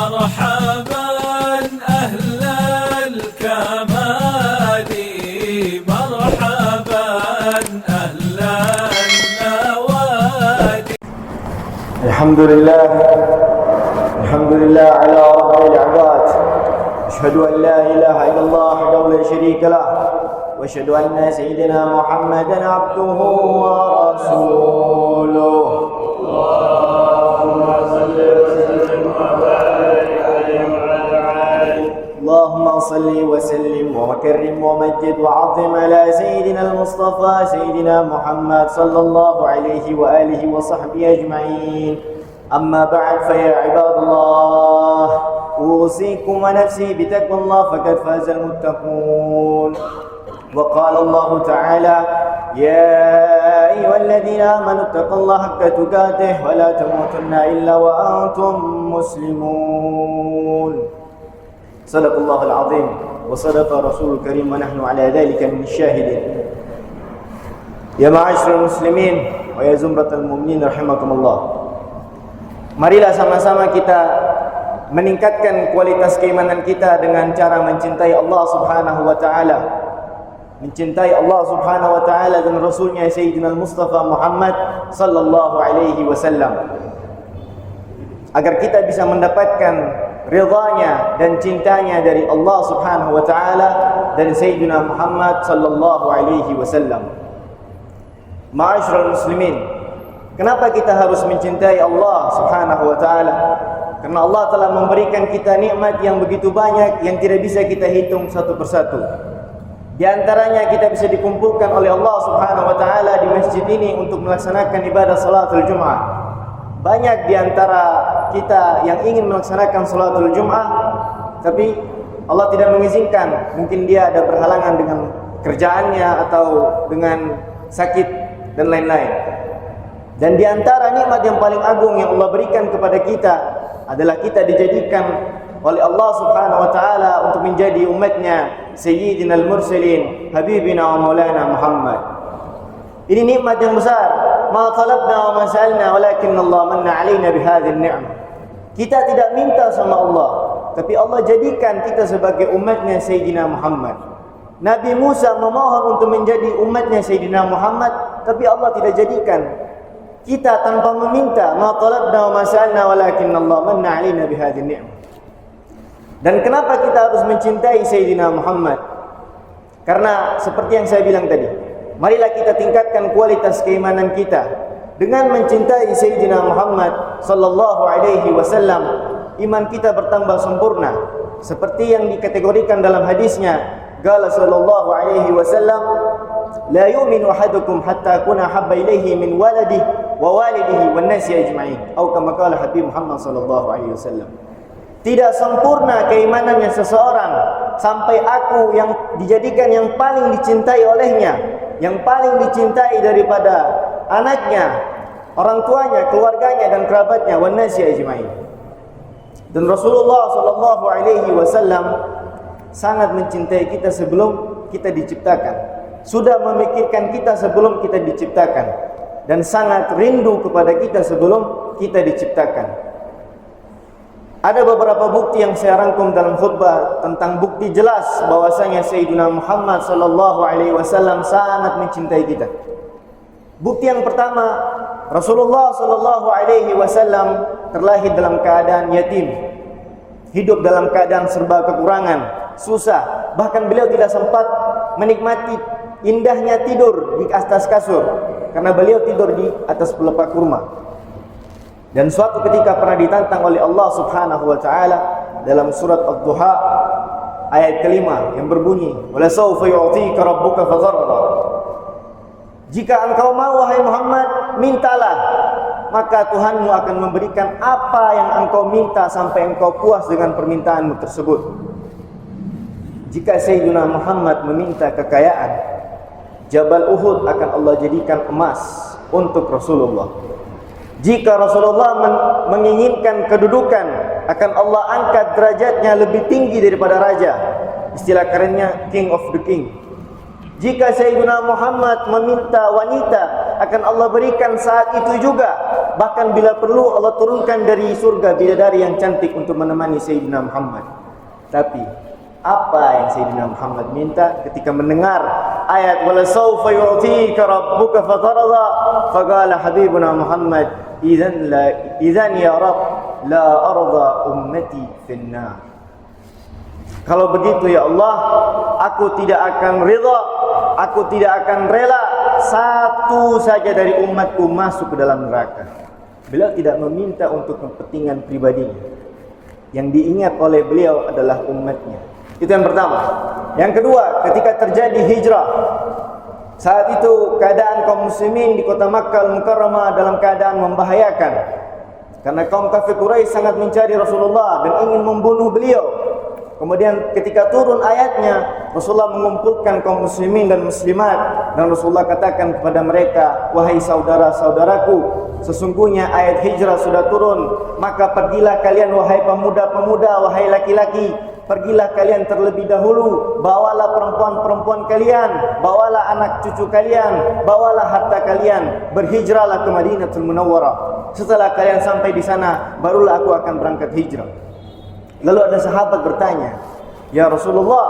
مرحبا أهل الكمال مرحبا أهل النوادي. الحمد لله على رب العباد. أشهد أن لا إله إلا الله وحده لا شريك له وأشهد أن سيدنا محمدا عبده ورسوله. اللهم صل وسلم وبارك عليه وعلى آله. اللهم صل وسلم وكرم ومجد وعظم على سيدنا المصطفى سيدنا محمد صلى الله عليه وآله وصحبه أجمعين. أما بعد فيا عباد الله أوصيكم ونفسي بتقوى الله فقد فاز المتقون. وقال الله تعالى يا أيها الذين آمنوا اتقوا الله حق تقاته ولا تموتن إلا وأنتم مسلمون. صدق الله العظيم وصدق رسول الكريم ونحن على ذلك من الشاهدين. يا معاشر المسلمين ويا زمرة المؤمنين رحمكم الله. Marilah sama-sama kita meningkatkan kualitas keimanan kita dengan cara mencintai Allah Subhanahu wa taala. Mencintai Allah Subhanahu wa taala dan Rasulnya Sayyidina Mustafa Muhammad sallallahu alaihi wasallam. Agar kita bisa mendapatkan ridhanya dan cintanya dari Allah Subhanahu wa taala dan Sayyidina Muhammad sallallahu alaihi wasallam. Ma'asyiral muslimin, kenapa kita harus mencintai Allah Subhanahu wa taala? Karena Allah telah memberikan kita nikmat yang begitu banyak yang tidak bisa kita hitung satu persatu. Di antaranya kita bisa dikumpulkan oleh Allah Subhanahu wa taala di masjid ini untuk melaksanakan ibadah salatul Jumat. Banyak di antara kita yang ingin melaksanakan salatul Jumat, tapi Allah tidak mengizinkan. Mungkin dia ada berhalangan dengan kerjaannya atau dengan sakit dan lain-lain. Dan di antara nikmat yang paling agung yang Allah berikan kepada kita adalah kita dijadikan oleh Allah Subhanahu wa taala untuk menjadi umatnya Sayyidina al-Mursalin Habibina wa Maulana Muhammad. Ini nikmat yang besar. Ma talabna wa ma sa'alna walakin Allah manna 'alaina bihadhihi an-ni'mah. Kita tidak minta sama Allah, tapi Allah jadikan kita sebagai umatnya Sayyidina Muhammad. Nabi Musa memohon untuk menjadi umatnya Sayyidina Muhammad, tapi Allah tidak jadikan. Kita tanpa meminta, ma talabna wa ma sa'alna walakin Allah manna 'alaina bihadhihi an-ni'mah. Dan kenapa kita harus mencintai Sayyidina Muhammad? Karena seperti yang saya bilang tadi, marilah kita tingkatkan kualitas keimanan kita dengan mencintai Sayyidina Muhammad sallallahu alaihi wasallam. Iman kita bertambah sempurna seperti yang dikategorikan dalam hadisnya. Qala sallallahu alaihi wasallam, la yu'minu ahadukum hatta kuna habba ilaihi min waladihi wa walidihi wan nasi ajma'in. Atau kama qala Habib Muhammad sallallahu alaihi wasallam. Tidak sempurna keimanannya seseorang sampai aku yang dijadikan yang paling dicintai olehnya, yang paling dicintai daripada anaknya, orang tuanya, keluarganya dan kerabatnya, wan nasi ajma'in. Dan Rasulullah sallallahu alaihi wasallam sangat mencintai kita sebelum kita diciptakan. Sudah memikirkan kita sebelum kita diciptakan dan sangat rindu kepada kita sebelum kita diciptakan. Ada beberapa bukti yang saya rangkum dalam khutbah tentang bukti jelas bahwasanya Sayyidina Muhammad sallallahu alaihi wasallam sangat mencintai kita. Bukti yang pertama, Rasulullah sallallahu alaihi wasallam terlahir dalam keadaan yatim. Hidup dalam keadaan serba kekurangan, susah, bahkan beliau tidak sempat menikmati indahnya tidur di atas kasur karena beliau tidur di atas pelepah kurma. Dan suatu ketika pernah ditantang oleh Allah Subhanahu wa taala dalam surat Ad-Duha ayat kelima yang berbunyi, "Wala sawfa yu'tika rabbuka fadharra." Jika engkau mau wahai Muhammad, mintalah, maka Tuhanmu akan memberikan apa yang engkau minta sampai engkau puas dengan permintaanmu tersebut. Jika Sayyidina Muhammad meminta kekayaan, Jabal Uhud akan Allah jadikan emas untuk Rasulullah. Jika Rasulullah menginginkan kedudukan, akan Allah angkat derajatnya lebih tinggi daripada raja. Istilah kerennya King of the King. Jika Sayyidina Muhammad meminta wanita, akan Allah berikan saat itu juga bahkan bila perlu Allah turunkan dari surga bidadari yang cantik untuk menemani Sayyidina Muhammad. Tapi apa yang Sayyidina Muhammad minta ketika mendengar ayat wala sawfa yu'tika rabbuka fatarda, faqala habibuna Muhammad idzan ya Rabb la arda ummati finnar. Kalau begitu ya Allah, aku tidak akan ridha, aku tidak akan rela satu saja dari umatku masuk ke dalam neraka. Beliau tidak meminta untuk kepentingan pribadinya. Yang diingat oleh beliau adalah umatnya. Itu yang pertama. Yang kedua, ketika terjadi hijrah, saat itu keadaan kaum muslimin di kota Makkah Al-Mukarramah dalam keadaan membahayakan. Karena kaum kafir Quraisy sangat mencari Rasulullah dan ingin membunuh beliau. Kemudian ketika turun ayatnya, Rasulullah mengumpulkan kaum muslimin dan muslimat, dan Rasulullah katakan kepada mereka, wahai saudara-saudaraku, sesungguhnya ayat hijrah sudah turun, maka pergilah kalian wahai pemuda-pemuda, wahai laki-laki, pergilah kalian terlebih dahulu, bawalah perempuan-perempuan kalian, bawalah anak cucu kalian, bawalah harta kalian, berhijrahlah ke Madinatul Munawwarah. Setelah kalian sampai di sana, barulah aku akan berangkat hijrah. Lalu ada sahabat bertanya, ya Rasulullah,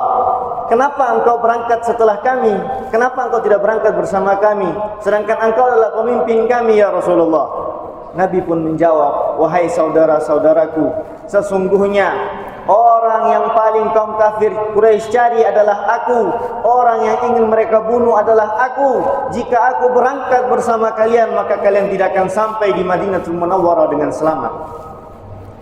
kenapa engkau berangkat setelah kami? Kenapa engkau tidak berangkat bersama kami? Sedangkan engkau adalah pemimpin kami ya Rasulullah. Nabi pun menjawab, wahai saudara-saudaraku, sesungguhnya orang yang paling kaum kafir Quraisy cari adalah aku. Orang yang ingin mereka bunuh adalah aku. Jika aku berangkat bersama kalian, maka kalian tidak akan sampai di Madinatul Munawwarah dengan selamat.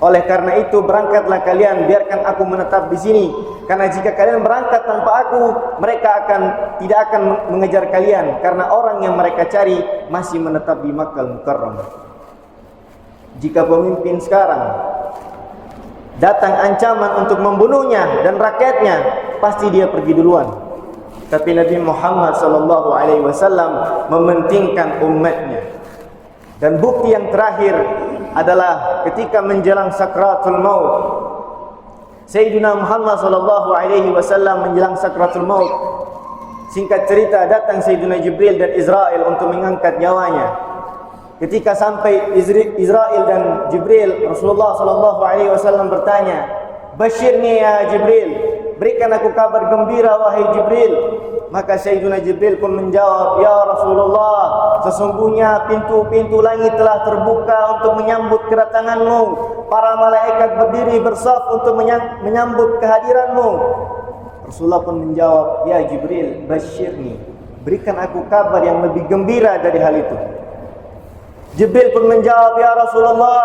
Oleh karena itu berangkatlah kalian, biarkan aku menetap di sini. Karena jika kalian berangkat tanpa aku, mereka tidak akan mengejar kalian, karena orang yang mereka cari masih menetap di Makkah Al-Mukarramah. Jika pemimpin sekarang datang ancaman untuk membunuhnya dan rakyatnya, pasti dia pergi duluan. Tapi Nabi Muhammad SAW mementingkan umatnya. Dan bukti yang terakhir adalah ketika menjelang sakratul maut. Sayyidina Muhammad SAW menjelang sakratul maut. Singkat cerita, datang Sayyidina Jibril dan Israel untuk mengangkat nyawanya. Ketika sampai Israel dan Jibril, Rasulullah SAW bertanya, "Basyirni ya Jibril, berikan aku kabar gembira wahai Jibril." Maka Sayyidina Jibril pun menjawab, "Ya Rasulullah, sesungguhnya pintu-pintu langit telah terbuka untuk menyambut kedatanganmu. Para malaikat berdiri bersaf untuk menyambut kehadiranmu." Rasulullah pun menjawab, "Ya Jibril, basyirni, berikan aku kabar yang lebih gembira dari hal itu." Jibril pun menjawab, "Ya Rasulullah,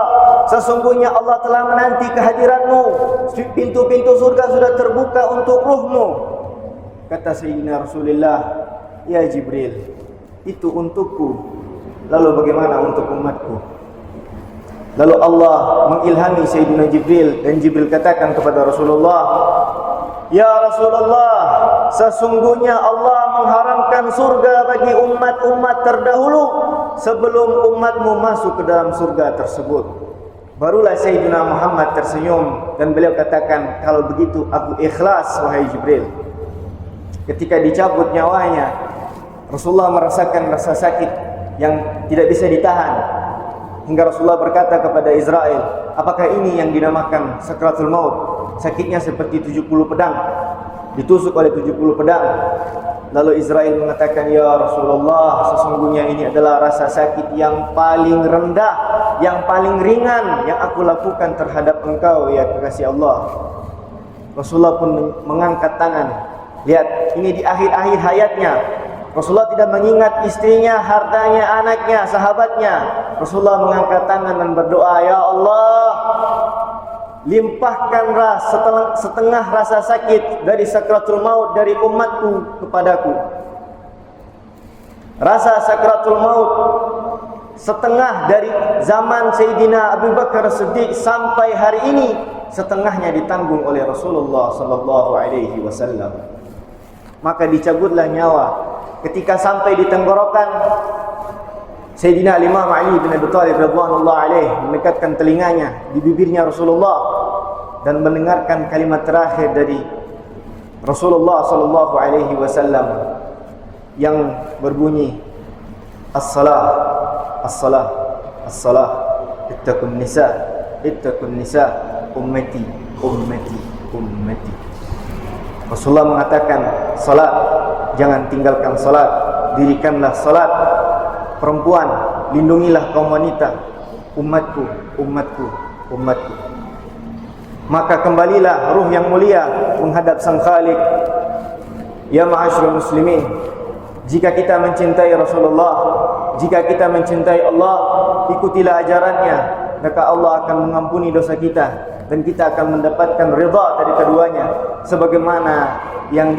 sesungguhnya Allah telah menanti kehadiranmu. Pintu-pintu surga sudah terbuka untuk ruhmu." Kata Sayyidina Rasulullah, "Ya Jibril, itu untukku. Lalu bagaimana untuk umatku?" Lalu Allah mengilhami Sayyidina Jibril, dan Jibril katakan kepada Rasulullah, "Ya Rasulullah, sesungguhnya Allah mengharamkan surga bagi umat-umat terdahulu sebelum umatmu masuk ke dalam surga tersebut." Barulah Sayyidina Muhammad tersenyum dan beliau katakan, "Kalau begitu aku ikhlas wahai Jibril." Ketika dicabut nyawanya, Rasulullah merasakan rasa sakit yang tidak bisa ditahan. Hingga Rasulullah berkata kepada Israel, "Apakah ini yang dinamakan sakratul maut?" Sakitnya seperti 70 pedang, ditusuk oleh 70 pedang. Lalu Israel mengatakan, "Ya Rasulullah, sesungguhnya ini adalah rasa sakit yang paling rendah, yang paling ringan yang aku lakukan terhadap engkau ya kekasih Allah." Rasulullah pun mengangkat tangan. Lihat, ini di akhir-akhir hayatnya. Rasulullah tidak mengingat istrinya, hartanya, anaknya, sahabatnya. Rasulullah mengangkat tangan dan berdoa, "Ya Allah, limpahkanlah setengah rasa sakit dari sakratul maut dari umatku kepadaku." Rasa sakratul maut setengah dari zaman Sayyidina Abu Bakar Siddiq sampai hari ini, setengahnya ditanggung oleh Rasulullah SAW. Maka dicabutlah nyawa. Ketika sampai di tenggorokan, Sayyidina Imam Ali bin Abi Thalib radhiyallahu alaih mendekatkan telinganya di bibirnya Rasulullah dan mendengarkan kalimat terakhir dari Rasulullah SAW yang berbunyi, "As-salah, as-salah, as-salah, ittaqun nisa, ummati, ummati, ummati. Rasulullah mengatakan, salat, jangan tinggalkan salat, dirikanlah salat. Perempuan, lindungilah kaum wanita, umatku, umatku, umatku. Maka kembalilah ruh yang mulia menghadap Sang Khalik. Ya ma'asyiral muslimin, jika kita mencintai Rasulullah, jika kita mencintai Allah, ikutilah ajarannya, maka Allah akan mengampuni dosa kita dan kita akan mendapatkan ridha dari keduanya, sebagaimana yang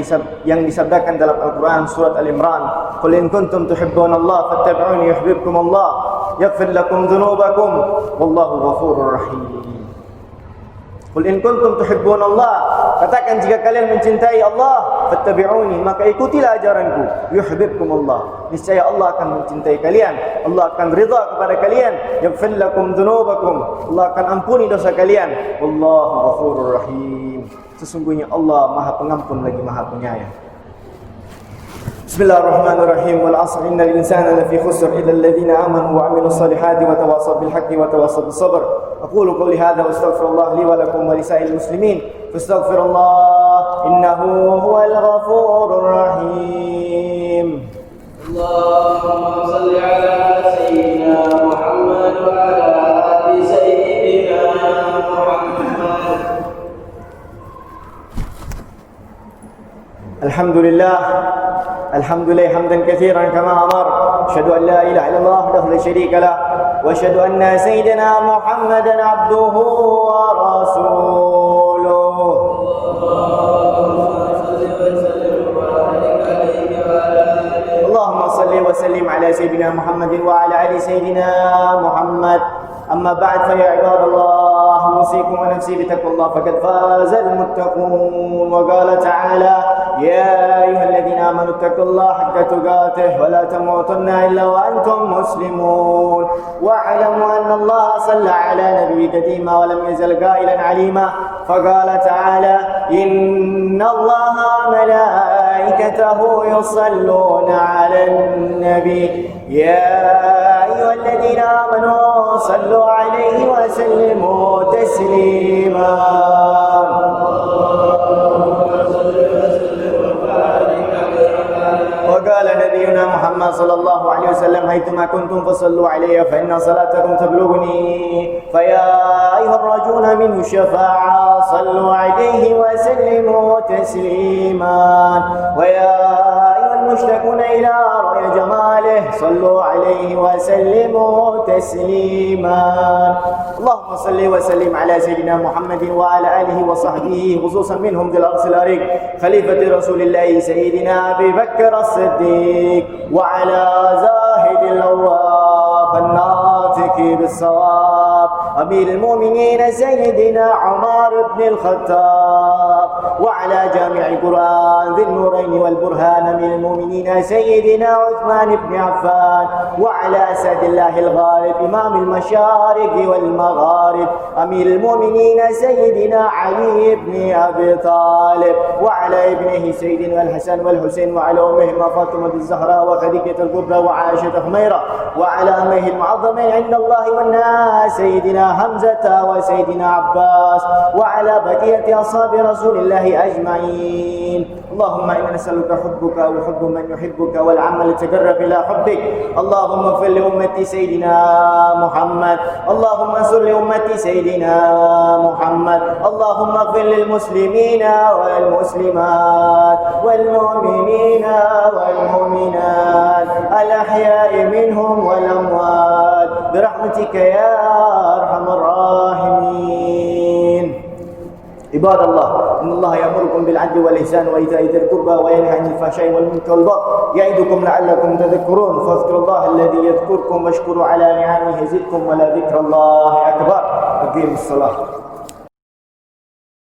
disabdakan dalam Al-Quran surat Al-Imran, qul in kuntum tuhibbunallaha fattabi'uni yuhibbukumullah yaghfir lakum dhunubakum wallahu ghafurur rahim. Qul in kuntum tuhibbunallah, katakan jika kalian mencintai Allah, fattabi'uni, maka ikutilah ajaranku, yuhibbukumullah, niscaya Allah akan mencintai kalian, Allah akan ridha kepada kalian, yaghfir lakum dzunubakum, Allah akan ampuni dosa kalian, wallahu ghafurur rahim, sesungguhnya Allah Maha Pengampun lagi Maha Penyayang. Bismillahirrahmanirrahim. Wal 'asr innal insana lafi khusr illa alladhina amanu wa 'amilus salihati wa tawassaw bil haqqi wa tawassaw bis sabr. Aqulu qawli hadha wa astaghfirullah li wa lakum wa lisa'il muslimin fastaghfirullah innahu huwal ghafurur rahim. Allahumma shalli ala sayyidina Muhammad wa ala ali sayyidina Muhammad. Alhamdulillah, alhamdulillah hamdan katsiran kama amar. Asyhadu an la ilaha illallah wahdahu la syarika lah wa asyhadu anna sayyidina Muhammadan abduhu wa rasuluh. Allahumma salli wa sallim ala sayyidina Muhammadin wa ala ali sayyidina Muhammad. Amma ba'd, fa ya ibadallah, usikum wa nafsi bitaqwallah faqad faza al-muttaqun. Wa qala ta'ala, ya ayyuhalladhina amanu ittaqullaha haqqa tuqatih wa la tamutunna illa wa antum muslimun. Wa 'alamu anna Allah shalla 'ala nabiyyika katima wa lam yazal qailan 'alima. Fa qala ta'ala, inna Allaha wa malaikatahu yusalluna 'alan nabi. Ya ayyuhalladhina amanu sallu عليه وسلموا تسليما. وقال نبينا محمد صلى الله عليه وسلم حيثما كنتم فصلوا علي فإن صلاتكم تبلغني فيا أيها الراجون منه الشفاعة صلوا عليه وسلموا تسليما. ويا أيها المشتاقون إلى رؤيا جماله صلوا عليه وسلموا تسليما. اللهم صل وسلم على سيدنا محمد وعلى آله وصحبه خصوصا منهم ذي الأرض الأريق خليفة رسول الله سيدنا أبي بكر الصديق وعلى زاهد الأواف الناطق بالصواب أمير المؤمنين سيدنا عمر بن الخطاب وعلى جامع القرآن ذي النورين والبرهان أمير المؤمنين سيدنا عثمان بن عفان وعلى أسد الله الغالب إمام المشارق والمغارب أمير المؤمنين سيدنا علي بن أبي طالب وعلى ابنه سيدنا الحسن والحسين وعلى أمهما فاطمة الزهراء وخديجة الكبرى وعائشة حميرة وعلى أمه المعظمين عند الله والناس سيدنا حمزة وسيدنا عباس وعلى بقية أصحاب رسول الله أجمعين. اللهم إنا نسألك حبك وحب من يحبك والعمل يتقرب إلى حبك. اللهم اغفر لأمة سيدنا محمد. اللهم انصر لأمة سيدنا محمد. اللهم اغفر للمسلمين والمسلمات والمؤمنين والمؤمنات الأحياء منهم والأموات برحمتك يا أرحم الراحمين. عباد الله، إن الله يأمركم بالعدل والإحسان وإيتاء ذي القربى وينهى عن الفحشاء والمنكر والبغي يعظكم لعلكم تذكرون. فاذكروا الله الذي يذكركم واشكروا على نعمه يزدكم ولذكر الله أكبر. أقيموا الصلاة.